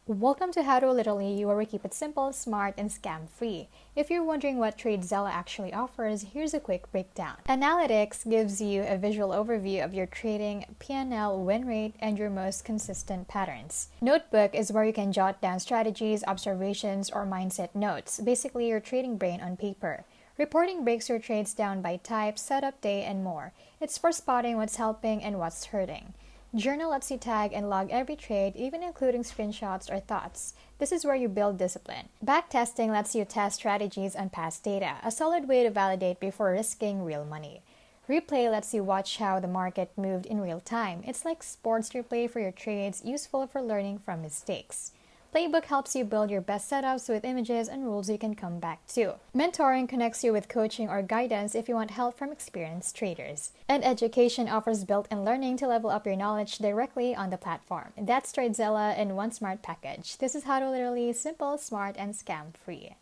Welcome to How to Literally, where we keep it simple, smart, and scam-free. If you're wondering what Tradezella actually offers, here's a quick breakdown. Analytics gives you a visual overview of your trading P&L win rate and your most consistent patterns. Notebook is where you can jot down strategies, observations, or mindset notes, basically your trading brain on paper. Reporting breaks your trades down by type, setup day, and more. It's for spotting what's helping and what's hurting. Journal lets you tag and log every trade, even including screenshots or thoughts. This is where you build discipline. Backtesting lets you test strategies on past data, a solid way to validate before risking real money. Replay lets you watch how the market moved in real time. It's like sports replay for your trades, useful for learning from mistakes. Playbook helps you build your best setups with images and rules you can come back to. Mentoring connects you with coaching or guidance if you want help from experienced traders. And education offers built-in learning to level up your knowledge directly on the platform. That's Tradezella in one smart package. This is How to Literally, simple, smart, and scam-free.